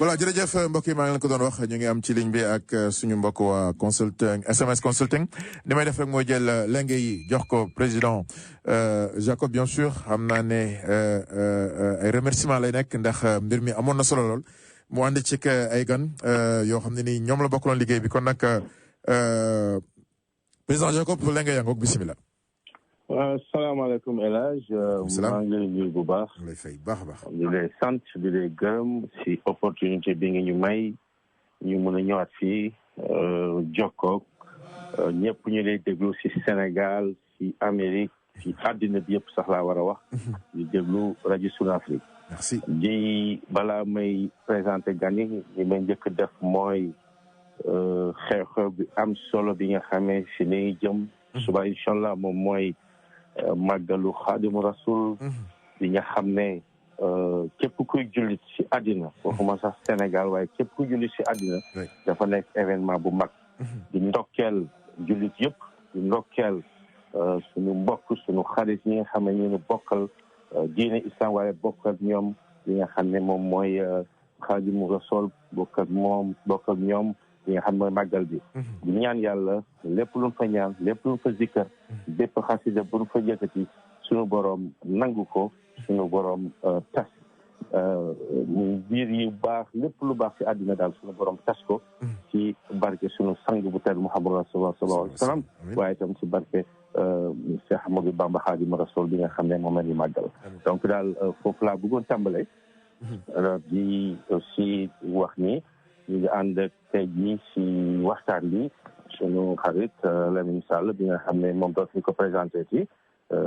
voilà jërëjëf mbokk yi maa ngi leen ko doon wax ñu ngi am ci ligne bi ak suñu mbokk waa consulting SMS consulting li may def rek mooy jël lenge yi jox ko président Jacob bien sûr xam naa ne ay remerciement lay nekk ndax mbir mi amoon na solo lool mu ànd ci ay gan yoo xam ne ni ñoom la bokkaloon liggéey bi kon nag président Jacob lenge yaa ngoog bisimilah. salaamaaleykum El Hadj. maa ngi lay nuyu bu baax. lay fay baax a baax. di lay sant di lay gërëm si opportunité bi nga ñu may ñu mën a ñëwaat fii jokkoog ñëpp ñu lay déglu si Sénégal si Amérique si àddina bi yëpp sax laa war a wax. di déglu rajo Sud Afrique. merci. di balaa may présenté gan yi li may njëkk def mooy xew-xew bi am solo bi nga xamee si li jëm. suba incha allah moom mooy. màggalu xaadimu rasul bi nga xam ne képp kuy jullit ci àddina waxuma sax Sénégal waaye képp kuy jullit ci àddina dafa nekk événement bu mag di ndokkeel jullit yëpp di ndokkeel suñu mbokk suñu xarit yi nga xam ne ñu bokkal diine islam waaye bokkal ñoom li nga xam ne moom mooy xaadimu rasul bokk ak ñoom li nga xam mooy màggal bi di ñaan yàlla lépp luñ fa ñaan lépp luñ fa zikkar bépp xasida buñ fa yëkkati suñu boroom nangu ko suñu boroom tas biir yi baax lépp lu baax ci àddina daal suñu boroom tas ko ci barke suñu sang bu tedd Muhammad sallallahu alayhi wa sallam waaye itam ci barke Cheikh Ahmadou Bamba Xaadimu Rasul bi nga xam ne moom la ñu màggal donc daal foofu laa bëggoon tàmbale di aussi wax ni ñu ngi ànd ak tey jii si waxtaan bi sunu xarit Lamine Sall bi nga xam ne moom dootu ñu ko présenté ci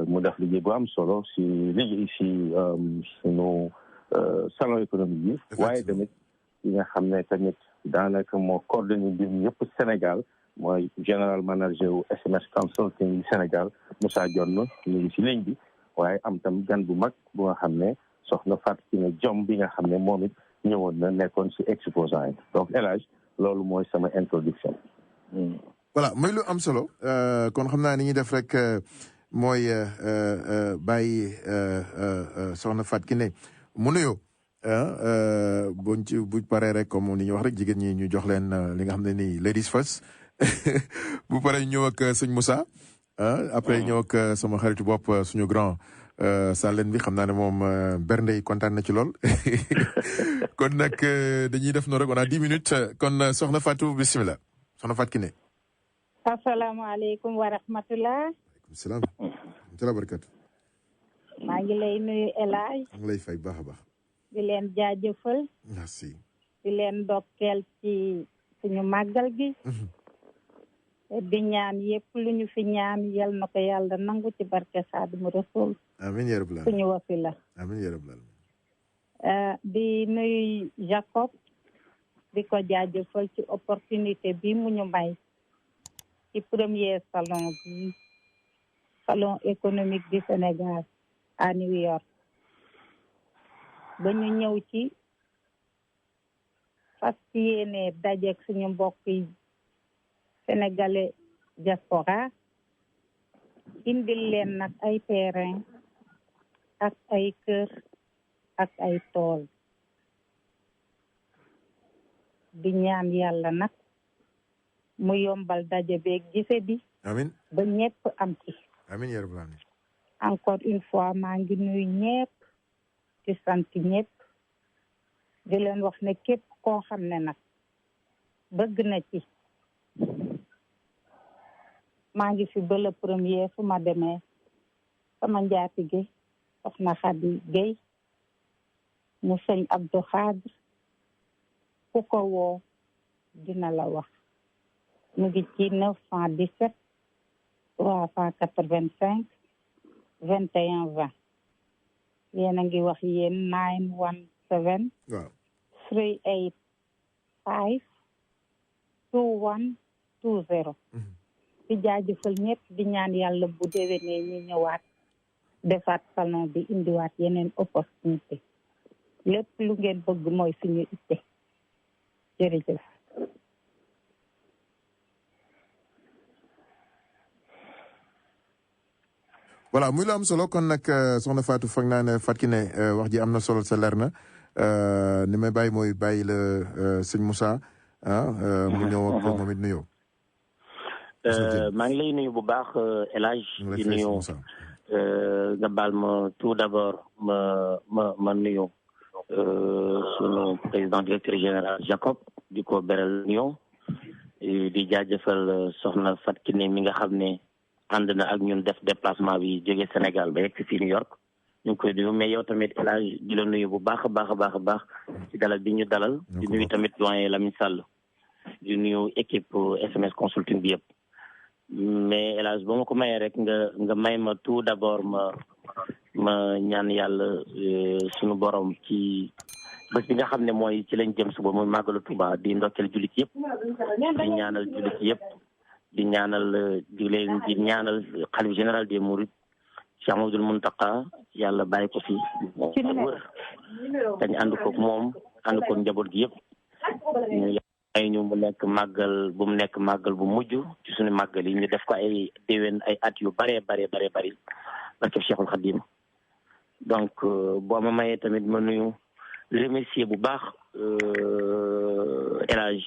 mu def liggéey bu am solo si liggéey si sunu salon économique bi waaye tamit yi nga xam ne tamit daanaka moo coordonné mbir mi yëpp Sénégal mooy général manager wu SMS Consulting yi Sénégal Moussa Dione ñu ngi si ligne bi waaye am tam gan bu mag bu nga xam ne soxna Fatou Kiné Diom bi nga xam ne moom it ñëwoon na nekkoon ci exposant yi donc El Hadj loolu mooy sama introduction. voilà muy lu am solo kon xam naa ni ñuy def rek mooy bàyyi soxna Fatou Kiné mu nuyoo buñ ci bu paree rek comme ni ñu wax rek jigéen ñi ñu jox leen li nga xam ne nii ladies first bu paree ñëw ak sëñ Moussa après ñëw ak sama xaritu bopp suñu grand. Sàlleen bi xam naa ne moom bernde yi kontaan na ci lool kon nag dañuy def noonu rek on a 10 minutes kon soxna Fatou bisimilah soxna Fatou Kiné. asalaamaaleykum wa rahmatulah. waaleykum salaam. wa barakatu. maa ngi lay nuyu El Hadj. maa ngi lay fay baax a baax. di leen jaajëfal. merci. di leen ndokkeel ci suñu màggal gi. di ñaan yëpp lu ñu fi ñaan yal na ko yàlla nangu ci barke Xaadimu Rasuul. amiin yaa rabbal suñu wasila. amiin yaa rabbal di nuyu Jacob di ko jaajëfal ci opportunité bi mu ñu may ci premier salon économique du Sénégal à New York ba ñu ñëw ci fas yéene dajeek suñu mbokk yi sénégalais diaspora indil leen nag ay terrain ak ay kër ak ay tool di ñaan yàlla nag mu yombal daje beeg gise bi amiin ba ñëpp am ci amiin yaa rabbal aalamiin encore une fois maa ngi nuyu ñëpp di sant ñëpp di leen wax ne képp koo xam ne nag bëgg na ci maa ngi fi ba le premier fu ma demee sama njaatige soxna Khady Gueye mu sëñ Abdou Khadre ku ko woo dina la wax mu ngi ci 917 385 21 20 yéen a ngi wax yéen 917 waaw 385 21 20 di jaajëfal ñëpp di ñaan yàlla bu déwénee ñu ñëwaat defaat salon bi indiwaat yeneen opportunité lépp lu ngeen bëgg mooy suñu itte jërëjëf. voilà muy lu am solo kon nag soxna Fatou foog naa ne Fatou Kiné wax ji am na solo sa leer na ni may bàyyi mooy bàyyi la sëñ Moussa mu ñëw ak moom it nuyoo. maa ngi lay nuyu bu baax El Hadj di nuyu nga baal ma tout d'abord ma nuyu sunu président directeur général Jacob di ko beral nuyu di jaajëfal soxna Fatou Kiné mi nga xam ne ànd na ak ñun def déplacement bi jóge Sénégal ba yegg fii New York ñu ngi koy nuyu mais yow tamit El Hadj di la nuyu bu baax a baax ci dalal bi ñu dalal di nuyu tamit doyen Lamine Sall di nuyu équipe SMS Consulting bi yëpp. mais El Hadj ba ma ko mayee rek nga may ma tout d'abord ma ñaan yàlla suñu borom ci bés bi nga xam ne mooy ci lañ jëm suba muy màggalu Touba di ndokkeel jullit yëpp di ñaanal jullit yëpp di ñaanal xalif général des Mourides Cheikh Mouhamadoul Mountakha yàlla bàyyi ko fi wër dañ ànd koog moom ànd koog njaboot gi yëpp ay ñu mu nekk màggal bu mujj ci suñu màggal yi ñu def ko ay déwén ay at yu bari barke Cheikhul Khadim donc boo ma mayee tamit ma nuyu remercier bu baax El Hadj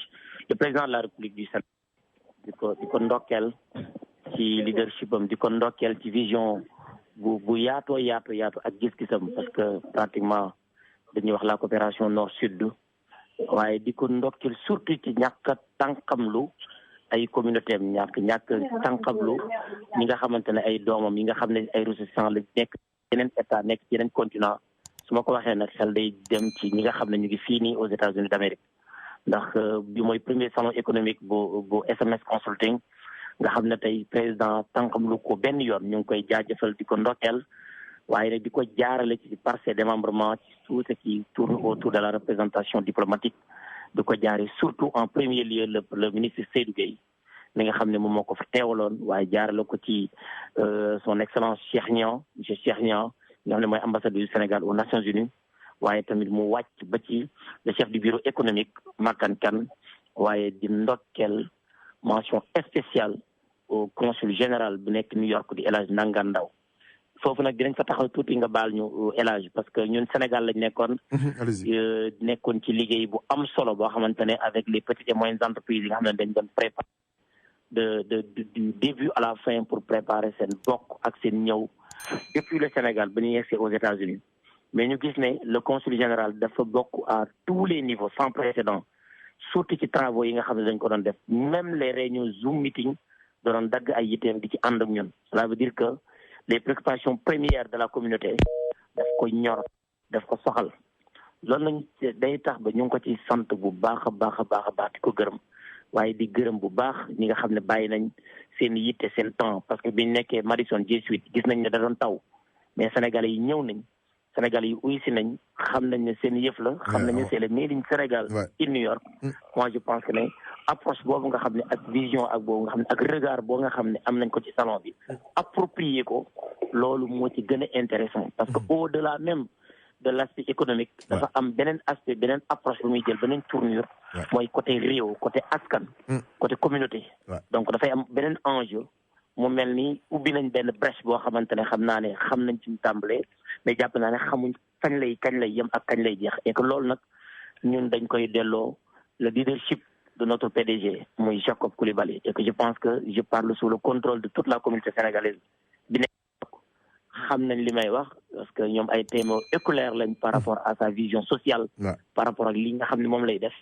le président de la République du Sénégal di ko ndokkeel ci leadership am di ko ndokkeel ci vision bu yaatoo ak gis-gisam parce que pratiquement dañuy wax la coopération nord-sud waaye di ko ndokkeel surtout ci ñàkk a tànqamlu ay communauté am ñàkk tànqamlu ñi nga xamante ne ay doomam yi nga xam ne ay ressortissants la nekk yeneen état nekk yeneen continent su ma ko waxee nag xel day dem ci ñi nga xam ne ñu ngi fii nii aux États-Unis d'Amérique ndax bi mooy premier salon économique bu SMS Consulting nga xam ne tey président tànqamlu ko benn yoon ñu ngi koy jaajëfal di ko ndokkeel waaye nag di ko jaarale ci par ses démembrements ci tout ce qui tourne autour de la représentation diplomatique di ko jaare surtout en premier lieu le ministre Seydou Gueye mi nga xam ne moom moo ko fa teewaloon waaye jaarale ko ci son excellence monsieur Cheikh Niang nga xam ne mooy ambassadeur du Sénégal aux Nations Unies waaye tamit mu wàcc ba ci le chef du bureau économique Makan Kane waaye di ndokkeel mention spéciale au consul général bu nekk New York di El Hadj Nangan Ndaw foofu nag dinañ fa taxaw tuuti nga baal ñu El Hadj parce que ñun Sénégal lañ nekkoon ci liggéey bu am solo boo xamante ne avec les petites et moyennes entreprises yi nga xam ne dañ doon préparer du début à la fin pour préparer seen bokk ak seen ñëw depuis le Sénégal ba ñu yegsee aux États-Unis mais ñu gis ne le consul général dafa bokk à tous les niveaux sans précédent surtout ci travaux yi nga xam ne dañ ko doon def même les réunions Zoom meeting doon dagg ay yitteem di ci ànd ak ñun cela veut dire que les préoccupations premières de la communauté daf ko ñor daf ko soxal loolu nañ day tax ba ñu ngi ko ci sant bu baax a baax di ko gërëm waaye di gërëm bu baax ñi nga xam ne bàyyi nañ seen yitte seen temps parce que biñ nekkee Madison J8 gis nañ ne da doon taw mais sénégalais yi ñëw nañ sénégalais yi uy si nañ xam nañ ne seen yëf la xam nañ ne c'est le made in Sénégal in New York moi je pense que ne approche boobu nga xam ne ak vision ak boobu nga xam ne ak regard boo nga xam ne am nañ ko ci salon bi approprier ko loolu moo ci gën a intéressant parce que au-delà même de l'aspect économique dafa am beneen aspect beneen approche bu muy jël beneen tournure mooy côté réew côté askan côté communauté donc dafay am beneen enjeu mu mel ni ubbi nañ benn brèche boo xamante ne xam naa ne xam nañ ci ñu tàmbalee mais jàpp naa ne xamuñ kañ lay yem ak kañ lay jeex et que loolu nag ñun dañ koy delloo le leadership de notre PDG muy Jacob Coulibaly et que je pense que je parle sous le contrôle de toute la communauté sénégalaise bi nekk xam nañ li may wax parce que ñoom ay témoins oculaires lañ par rapport à sa vision sociale par rapport ak li nga xam ne moom lay def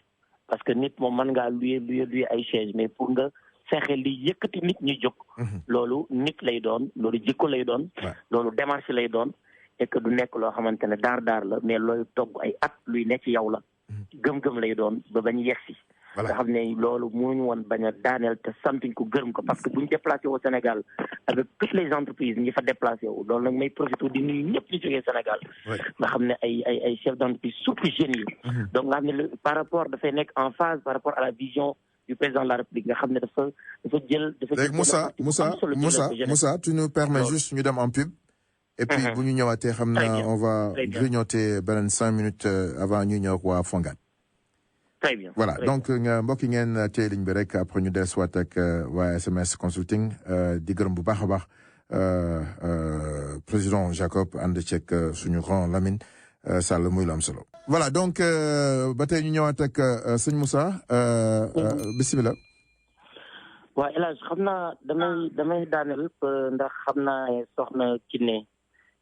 parce que nit moom mën ngaa luye ay chaise mais pour nga fexe li yëkkati nit ñi jóg loolu nit lay doon loolu jikko lay doon loolu démarche lay doon et que du nekk loo xamante ne daar la mais looy togg ay at luy nekk ci yow la gëm-gëm lay doon ba bañ yegsi nga xam ne loolu mënuñu woon bañ a daaneel te santuñ ko gërëm ko parce que buñ déplacé au Sénégal avec toutes les entreprises ñi fa déplacé wu loolu nag may profité di nuyu ñëpp ñu jógee Sénégal nga xam ne ay chefs d'entreprise surtout jeunes yi donc nga xam ne par rapport dafay nekk en phase par rapport à la vision du président de la République nga xam ne dafa jël Moussa tu nous permets juste ñu dem en pub et puis bu ñu ñëwaatee xam naa on va grignoter beneen 5 minutes avant ñu ñëw waa Fongat. Très bien. Voilà donc mbokk yi ngeen téye ligne bi rek après ñu dellusiwaat ak waa SMS Consulting di gërëm bu baax a baax président Jacob ànd ceeg suñu grand Lamine Sall muy lu am solo. voilà donc ba tey ñu ñëwaat ak sëñ Moussa bisimilah. waaw El Hadj xam naa damay daaneel ndax xam naa soxna Kiné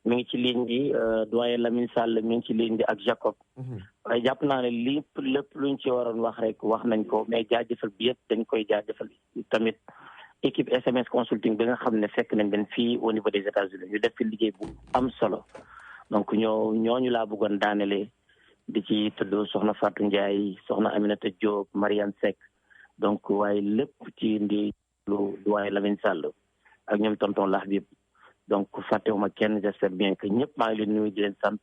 mi ngi ci ligne bi doyen Lamine Sall mi ngi ci ligne bi ak Jacob. waaye jàpp naa ne lépp luñ ci waroon wax rek wax nañ ko mais jaajëfal bi yëpp dañ koy jaajëfal tamit équipe SMS consulting bi nga xam ne fekk nañ leen fii au niveau des États-Unis ñu def fi liggéey bu am solo donc ñooñu laa bëggoon daanelee di ci tudd soxna Fatou Ndiaye soxna Aminata Diop Mariane Seck donc waaye lépp ci ndi lu doyen Lamine Sall ak ñoom tonton Lax bi donc fàttewuma kenn j'espère bien que ñëpp maa ngi leen nuyu di leen sant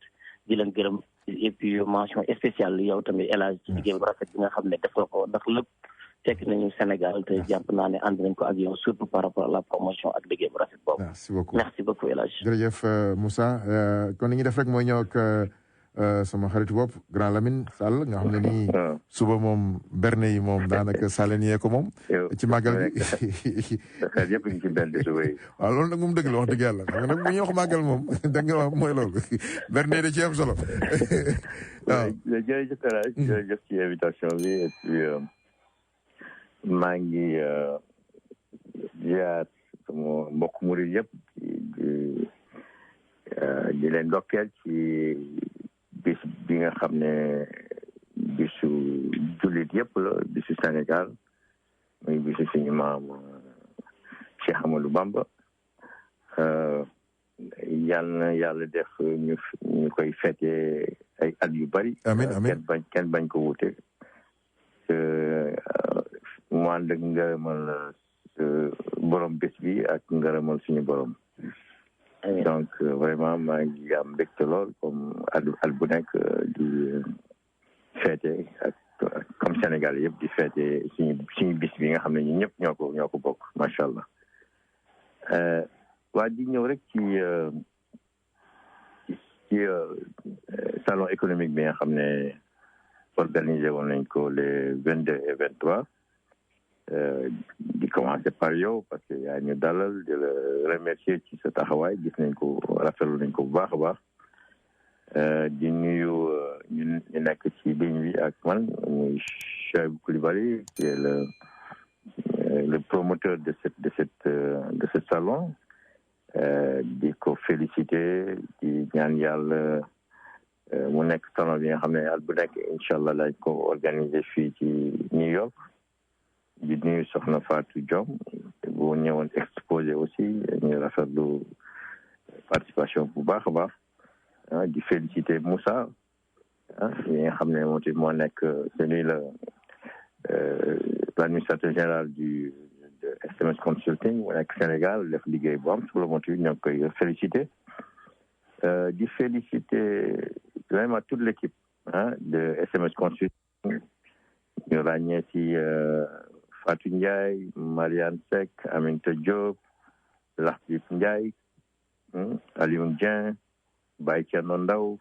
di leen gërëm et puis mention spéciale yow tamit El Hadj ci liggéey bu rafet bi nga xam ne def nga ko ndax lépp fekk nañu Sénégal te jàpp naa ne ànd nañ ko ak yow surtout par rapport à la promotion ak liggéey bu rafet boobu. Merci beaucoup El Hadj. jërëjëf Moussa kon li ñuy def rek mooy ñëw ak sama xaritu bopp grand Lamine Sall nga xam ne nii suba moom berne yi moom daanaka Salen yee ko moom. ci màggal bi yëpp ngi ci benn suba yi. waaw loolu nag moom dëgg la wax dëgg yàlla xam nga nag bu ñuy wax màggal moom dëgg nga wax mooy loolu berne yi da ci am solo. waaw jërëjëf El Hadj jërëjëf ci invitation bi et puis maa ngi ziar sama mbokk murid yëpp di leen ndokkeel ci bis bi nga xam ne bisu jullit yëpp la bisu Sénégal muy bisu suñu maam Cheikh Amadou Bamba yàlla def ñu koy fêté ay at yu bari. amiin amiin kenn bañ ko wute mu ànd ak ngërëmal borom bés bi ak ngërëmal suñu borom. donc vraiment maa ngi am mbégte lool comme at bu nekk di fêté ak comme Sénégal yëpp di fêté suñu bis bi nga xam ne ñun ñëpp ñoo ko bokk macha allah. waa di ñëw rek ci salon économique bi nga xam ne organisé woon nañ ko les 22 et 23 di commencer par yow parce que yaa ñu dalal di la remercier ci sa taxawaay gis nañ ko rafetlu nañ ko bu baax a baax di nuyu ñu nekk ci ligne bi ak man muy Chouaïbou Coulibaly qui est le promoteur de ce salon di ko féliciter di ñaan yàlla mu nekk salon bi nga xam ne at bu nekk incha allah lañ ko organiser fii ci New York. di nuyu soxna Fatou Diom bu ñëwoon exposé aussi ñu rafetlu participation bu baax a baax di féliciter Moussa yi nga xam ne moo nekk c'est l'administrateur général de SMS Consulting mu nekk Sénégal def liggéey bu am solo moom ñoo ngi koy féliciter di féliciter vraiment toute l'équipe de SMS Consulting ñu ràññee ci Fatou Ndiaye Mariane Seck Aminata Diop Laxbib Ndiaye Alioune Dieng Baye Thierno Ndaw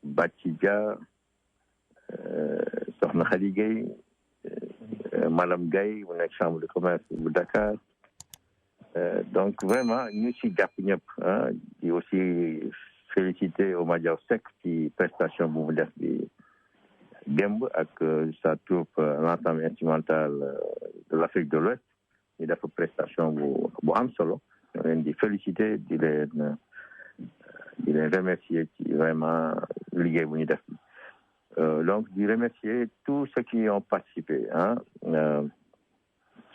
Bàcci Dia Soxna Khady Gueye Madame Gaye bu nekk chambre de commerce bu Dakar donc vraiment ñu ci jàpp ñëpp di aussi féliciter Omar Diaw Seck ci prestation bu mu def bi démb ak sa troupe l'ensemble instrumental de l'Afrique de l'Ouest ñu def prestation bu am solo ñu leen di féliciter di leen remercier ci vraiment liggéey bu ñu def donc di remercier tous ceux qui ont participé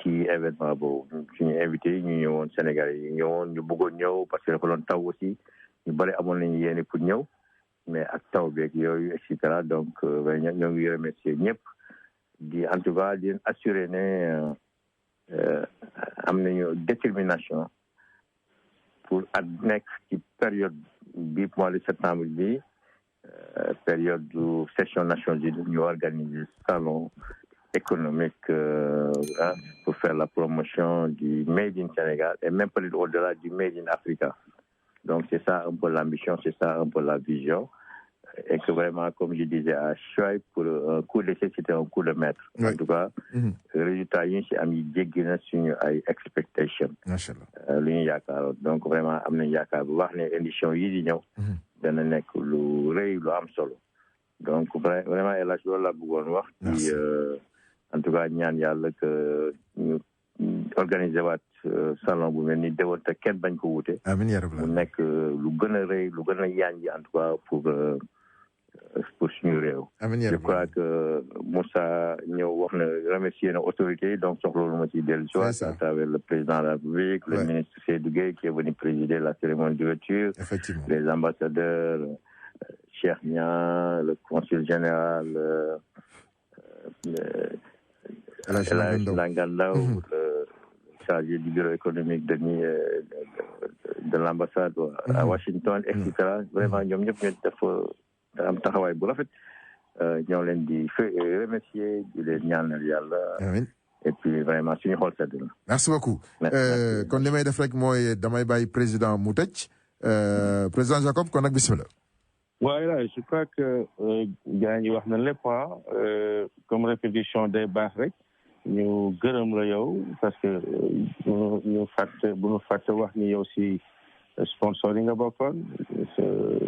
ci événement boobu suñu invité yi ñu ñëwoon Sénégal yi ñëwoon ñu bëggoon ñëw parce que dafa doon taw aussi ñu bari amoon nañu yéene pour ñëw mais ak taw beeg yooyu et cetera donc ñoo ngi remercier ñëpp di en tout cas di leen assurer ne am nañu détermination pour at nekk ci période bi mois de septembre bi période de session Nations Unies ñu organiser salon économique pour faire la promotion du Made in Sénégal et même peut-être au-delà du Made in Africa. Donc c'est ça un peu l'ambition, c'est ça un peu la vision. Et que vraiment, comme je disais à Chouaïb, pour un coup d'essai, c'était un coup de maître. Oui. En tout cas, le résultat, c'est ami djegina sur expectation. Donc vraiment, amna yakar bu wax né édition yi di ñëw dana nekk lu rëy lu am solo donc vraiment El Hadj loolu laa bëggoon wax ci en tout cas ñaan yàlla que ñu organiser waat salon bu mel ni déwén te kenn bañ ko wute amiin yaa rabbal mu nekk lu gën a rëy lu gën a yaañ en tout cas pour suñu réew. Je crois que Moussa ñëw wax na remercier nos autorités donc soxla lu ma ci dellu si waat à travers le président de la République, le ministre Seydou Gueye qui est venu présider la cérémonie d'ouverture, les ambassadeurs, Cheikh Niang, le consul général, El Hadj Langandaw, le chargé du bureau économique de l'ambassade à Washington, etc. Vraiment ñoom ñëpp ñu def am taxawaay bu rafet ñoo leen di remercier di leen ñaanal yàlla et puis vraiment suñu xol sedd na. Merci beaucoup. kon li may def rek mooy damay bàyyi président mu tëj président Jacob kon nag bismillah. Voilà, je crois que gars ñi wax na lépp comme répétition day baax rek ñu gërëm la yow parce que ñu fàtte wax ni yow si sponsor yi nga bokkoon sa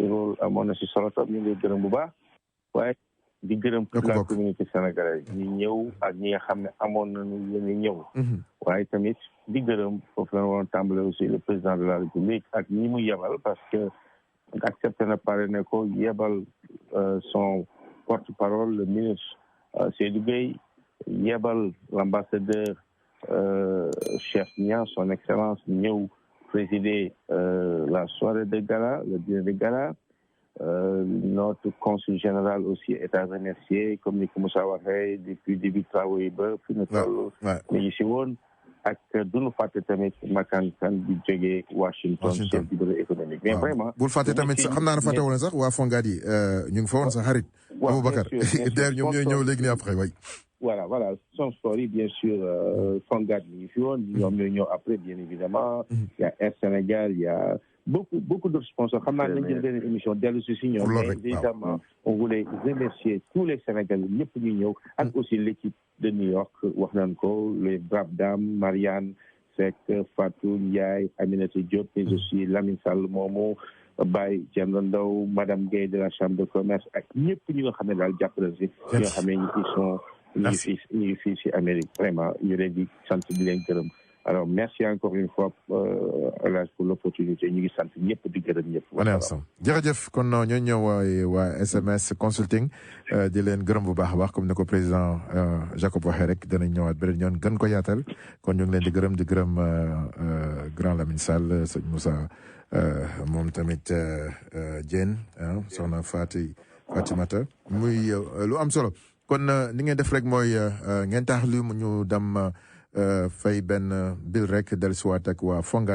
rôle amoon na si solo trop ñu ngi gërëm bu baax waaye di gërëm toute la communauté sénégalaise ñi ñëw ak ñi nga xam ne amoon nañu yéen ñëw waaye tamit di gërëm foofu la woon tàmbale aussi le président de la République ak ñi mu yebal parce que accepté na pare ne ko yebal son porte-parole le ministre Seydou Gueye yebal l'ambassadeur Cheikh Niang son excellence ñëw présider la soirée de gala, le dîner de gala. Notre consul général aussi est à remercier, comme ni ko Moussa waxee depuis début travaux yi ba fi ñu toll mi ngi si woon ak duñu fàtte tamit Makan Kan di jógee Washington chef du bureau économique mais vraiment bul fàtte tamit xam naa ne fàtte woon sax waa Fongad yi ñu ngi fa woon sa xarit Aboubacar d'ailleurs ñoom ñooy ñëw léegi ni après way voilà son story bien sûr Fongad mi ngi fi woon ñoom ñooy ñëw après bien évidemment il y a Air Sénégal il y a beaucoup d'autres sponsors xam naa nañ jël benn émission dellu si ñoom mais évidemment on voulait remercier tous les Sénégalais ñëpp ñu ñëw ak aussi l'équipe de New York wax nañ ko les braves dames Marianne Seck Fatou Ndiaye Aminata Diop mais aussi Lamine Sall moomu Baye Diallo Ndaw Madame Gueye de la Chambre de commerce ak ñëpp ñu nga xam ne daal jàppale si ñi nga xam ne ñu ngi fii si Amérique vraiment ñu leen di sant di leen gërëm alors merci encore une fois Elhadj pour l'opportunité ñu ngi sant ñëpp di gërëm ñëpp. jërëjëf kon ñoo ñëw waa SMS Consulting di leen gërëm bu baax a baax comme ni ko président Jacob waxee rek danañ ñëwaat beneen yoon gën ko yaatal kon ñu ngi leen di gërëm grand Lamine Sall sëñ Moussa moom tamit Diène soxna Fatimata muy lu am solo kon ni ngeen def rek mooy ngeen tax lu ñu dem fay benn bil rek dellusiwaat ak waa Fongad